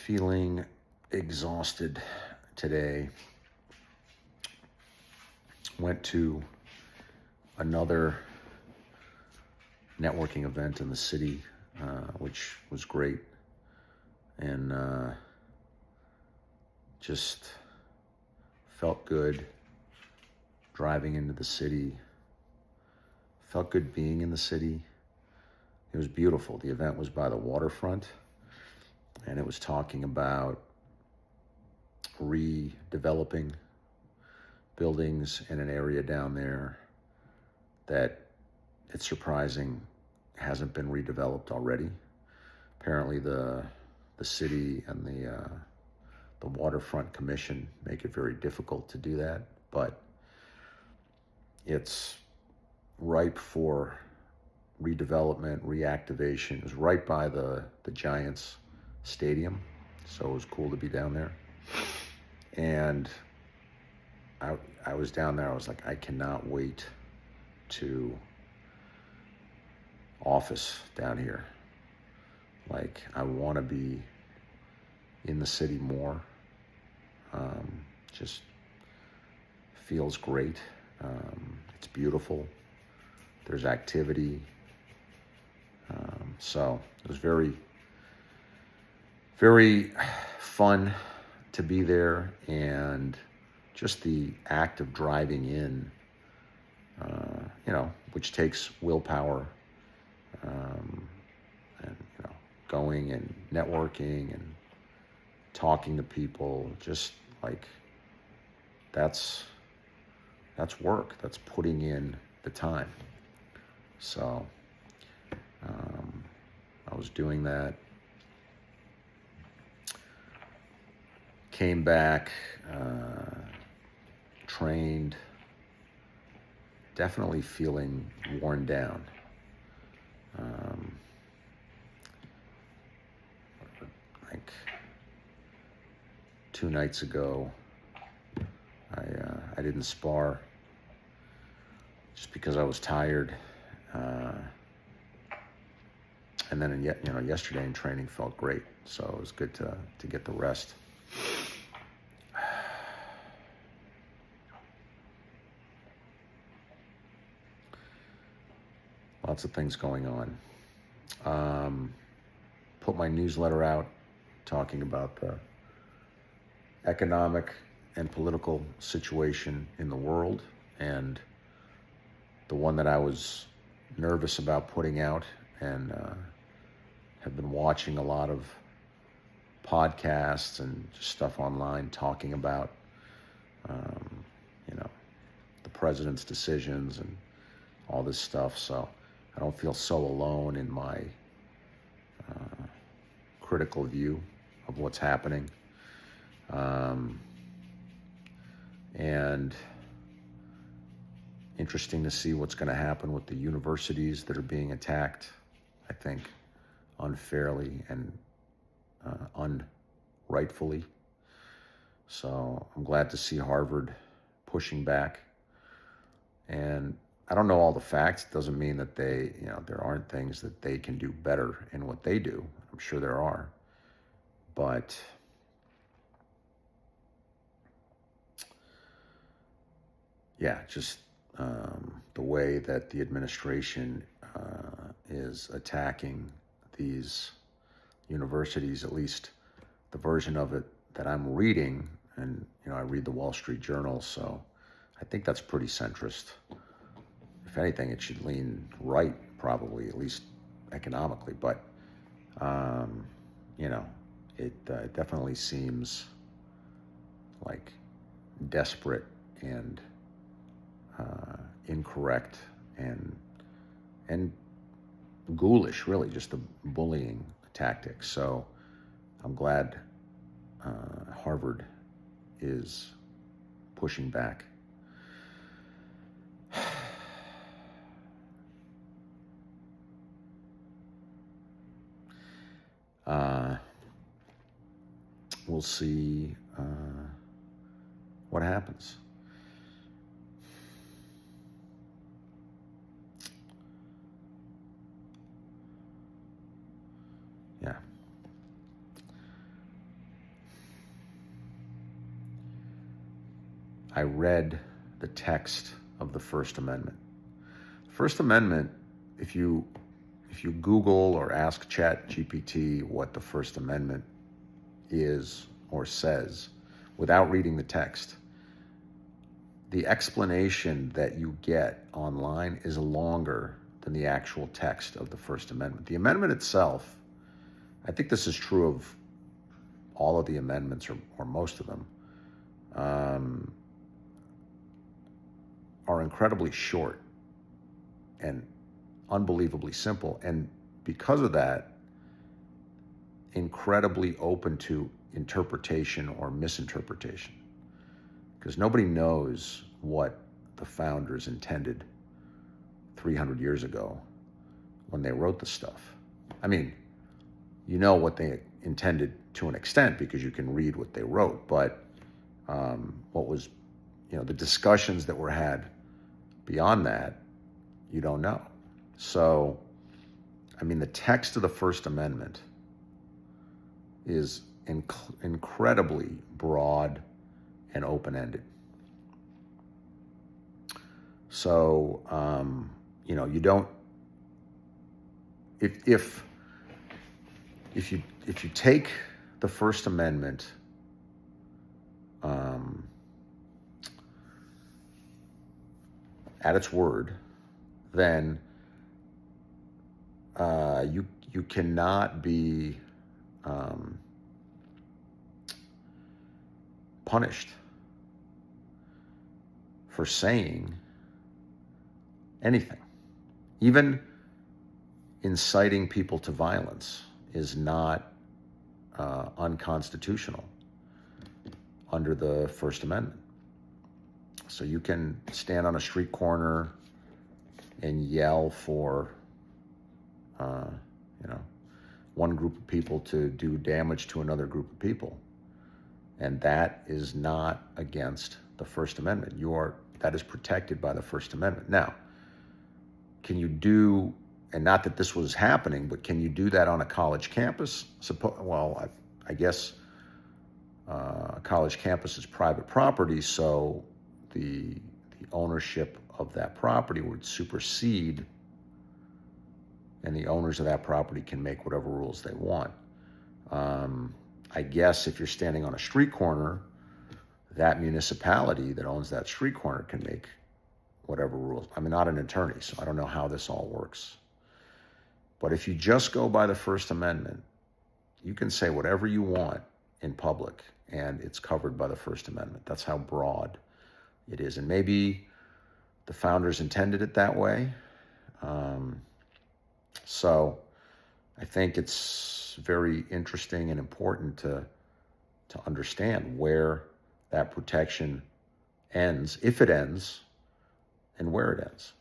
feeling exhausted today. Went to another networking event in the city, which was great, and just felt good driving into the city. Felt good being in the city. It was beautiful. The event was by the waterfront, and it was talking about redeveloping buildings in an area down there that it's surprising hasn't been redeveloped already. Apparently the city and the waterfront commission make it very difficult to do that, but it's ripe for redevelopment, reactivation. It was right by the Giants stadium, so it was cool to be down there. And I was down there, I was like, I cannot wait to office down here. Like, I want to be in the city more. Just feels great. It's beautiful. There's activity. So it was very, very fun to be there, and just the act of driving in, which takes willpower, and going and networking and talking to people, just like that's work. That's putting in the time. So I was doing that. Came back, trained, definitely feeling worn down. Like 2 nights ago, I didn't spar just because I was tired. And then yesterday in training felt great, so it was good to get the rest. Lots of things going on. Put my newsletter out talking about the economic and political situation in the world, and the one that I was nervous about putting out, and have been watching a lot of podcasts and just stuff online talking about the president's decisions and all this stuff. So I don't feel so alone in my critical view of what's happening. And interesting to see what's going to happen with the universities that are being attacked, I think, unfairly and unrightfully. So I'm glad to see Harvard pushing back. And I don't know all the facts. It doesn't mean that there aren't things that they can do better in what they do. I'm sure there are. But yeah, just the way that the administration is attacking these universities, at least the version of it that I'm reading, and I read the Wall Street Journal, so I think that's pretty centrist. If anything, it should lean right, probably, at least economically, but it definitely seems like desperate and incorrect and ghoulish, really, just a bullying tactic. So I'm glad Harvard is pushing back. We'll see what happens. Yeah. I read the text of the First Amendment. The First Amendment, if you Google or ask ChatGPT what the First Amendment is or says without reading the text, the explanation that you get online is longer than the actual text of the First Amendment. The amendment itself, I think this is true of all of the amendments or most of them, are incredibly short and unbelievably simple. And because of that, incredibly open to interpretation or misinterpretation. Because nobody knows what the founders intended 300 years ago when they wrote the stuff. I mean, you know what they intended to an extent because you can read what they wrote, but what was, the discussions that were had beyond that, you don't know. So, I mean, the text of the First Amendment is incredibly broad and open-ended. So, you don't, if you take the First Amendment at its word, then you cannot be punished for saying anything. Even inciting people to violence is not unconstitutional under the First Amendment. So you can stand on a street corner and yell for, one group of people to do damage to another group of people. And that is not against the First Amendment. That is protected by the First Amendment. Now, can you do, and not that this was happening, but can you do that on a college campus? I guess a college campus is private property, so the ownership of that property would supersede, and the owners of that property can make whatever rules they want. I guess if you're standing on a street corner, that municipality that owns that street corner can make whatever rules. I'm not an attorney, so I don't know how this all works. But if you just go by the First Amendment, you can say whatever you want in public, and it's covered by the First Amendment. That's how broad it is. And maybe the founders intended it that way. So I think it's very interesting and important to understand where that protection ends, if it ends, and where it ends.